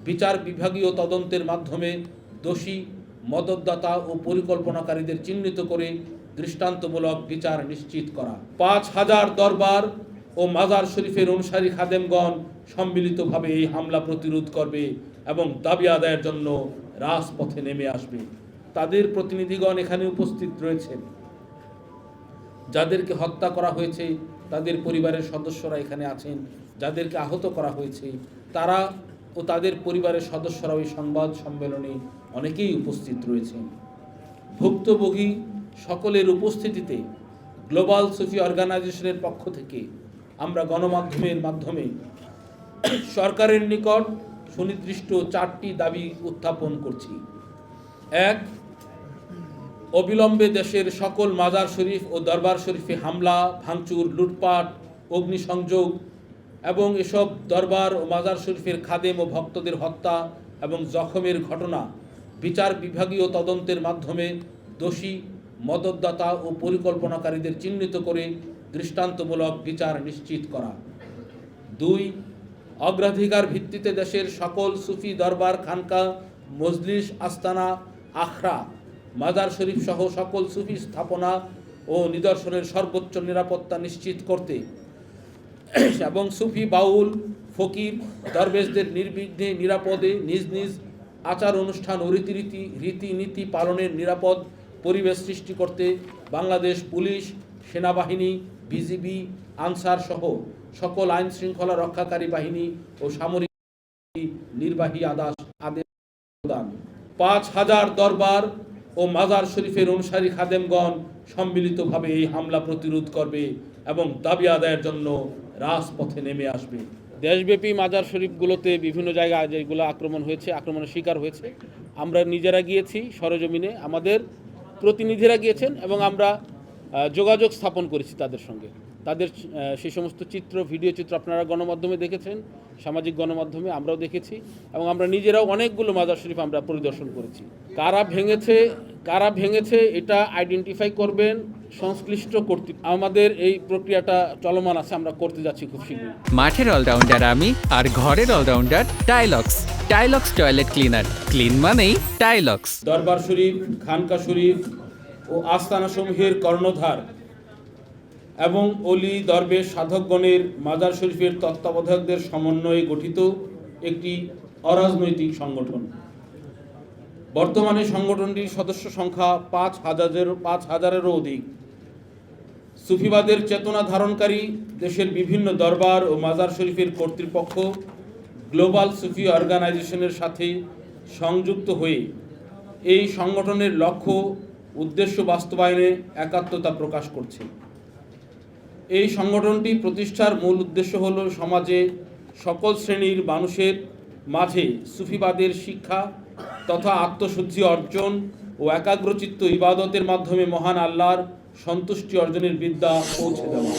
বিচার বিভাগীয় তদন্তের মাধ্যমে দোষী, মদতদাতা ও পরিকল্পনাকারীদের চিহ্নিত করে দৃষ্টান্তমূলক বিচার নিশ্চিত করা। ৫,০০০ দরবার ও মাজার শরীফের অনুসারী খাদেমগণ সম্মিলিতভাবে এই হামলা প্রতিরোধ করবে এবং দাবি আদায়ের জন্য রাজপথে নেমে আসবে। তাদের প্রতিনিধিগণ এখানে উপস্থিত রয়েছেন। যাদেরকে হত্যা করা হয়েছে তাদের পরিবারের সদস্যরা এখানে আছেন। যাদেরকে আহত করা হয়েছে তারা ও তাদের পরিবারের সদস্যরা ওই সংবাদ সম্মেলনে অনেকেই উপস্থিত রয়েছেন। ভুক্তভোগী সকলের উপস্থিতিতে গ্লোবাল সুফি অর্গানাইজেশনের পক্ষ থেকে আমরা গণমাধ্যমের মাধ্যমে সরকারের নিকট সুনির্দিষ্ট 4টি দাবি উত্থাপন করছি। 1. অবিলম্বে দেশের সকল মাজার শরীফ ও দরবার শরীফে হামলা, ভাঙচুর, লুটপাট, অগ্নিসংযোগ এবং এসব দরবার ও মাজার শরীফের খাদেম ও ভক্তদের হত্যা এবং জখমের ঘটনা বিচার বিভাগীয় তদন্তের মাধ্যমে দোষী, মদতদাতা ও পরিকল্পনাকারীদের চিহ্নিত করে দৃষ্টান্তমূলক বিচার নিশ্চিত করা। 2. অগ্রাধিকার ভিত্তিতে দেশের সকল সুফি দরবার, খানকা, মজলিস, আস্তানা, আখড়া, মাজার শরীফ সহ সকল সুফি স্থাপনা ও নিদর্শনের সর্বোচ্চ নিরাপত্তা নিশ্চিত করতে এবং সুফি বাউল, ফকির, দরবেশদের নির্বিঘ্নে নিরাপদে নিজ নিজ আচার অনুষ্ঠান ও রীতিনীতি পালনের নিরাপদ পরিবেশ সৃষ্টি করতে বাংলাদেশ পুলিশ, সেনাবাহিনী, বিজিবি, আনসার সহ সকল আইন শৃঙ্খলা রক্ষাকারী বাহিনী ও সামরিক নির্বাহী আদেশ প্রদান। ৫,০০০ দরবার ও মাজার শরীফের অনুসারী খাদেমগণ সম্মিলিতভাবে এই হামলা প্রতিরোধ করবে এবং দাবি আদায়ের জন্য রাজপথে নেমে আসবে। দেশব্যাপী মাজার শরীফগুলোতে বিভিন্ন জায়গায় যেগুলো আক্রমণ হয়েছে, আক্রমণের শিকার হয়েছে, আমরা নিজেরা গিয়েছি সরেজমিনে, আমাদের প্রতিনিধিরা গিয়েছেন এবং আমরা যোগাযোগ স্থাপন করেছি তাদের সঙ্গে। তাদের সেই সমস্ত ভিডিও চিত্র আপনারা গণমাধ্যমে দেখেছেন, সামাজিক গণমাধ্যমে আমরাও দেখেছি এবং আমরা নিজেরাও অনেকগুলো মাজার শরীফ আমরা পরিদর্শন করেছি। কারা ভেঙেছে এটা আইডেন্টিফাই করবেন সংশ্লিষ্ট কর্তৃপক্ষ। আমাদের এই প্রক্রিয়াটা চলমান আছে, আমরা করতে যাচ্ছি খুব শীঘ্রই। মাঠের অলরাউন্ডার আমি আর ঘরের allrounder Tilex. Tilex toilet cleaner, clean মানেই টাইলক্স। দরবার শরীফ, খানকা শরীফ ও আস্তানা সমূহের কর্ণধার এবং অলি, দরবেশ, সাধকগণের মাজার শরীফের তত্ত্বাবধায়কদের সমন্বয়ে গঠিত একটি অরাজনৈতিক সংগঠন। বর্তমানে সংগঠনটির সদস্য সংখ্যা ৫,০০০-এরও অধিক। সুফিবাদের চেতনা ধারণকারী দেশের বিভিন্ন দরবার ও মাজার শরীফের কর্তৃপক্ষ গ্লোবাল সুফি অর্গানাইজেশনের সাথে সংযুক্ত হয়ে এই সংগঠনের লক্ষ্য উদ্দেশ্য বাস্তবায়নে একাত্মতা প্রকাশ করছে। এই সংগঠনটি প্রতিষ্ঠার মূল উদ্দেশ্য হল সমাজে সকল শ্রেণীর মানুষের মাঝে সুফিবাদের শিক্ষা তথা আত্মশুদ্ধি অর্জন ও একাগ্রচিত্ত ইবাদতের মাধ্যমে মহান আল্লাহর সন্তুষ্টি অর্জনের বিদ্যা পৌঁছে দেওয়া।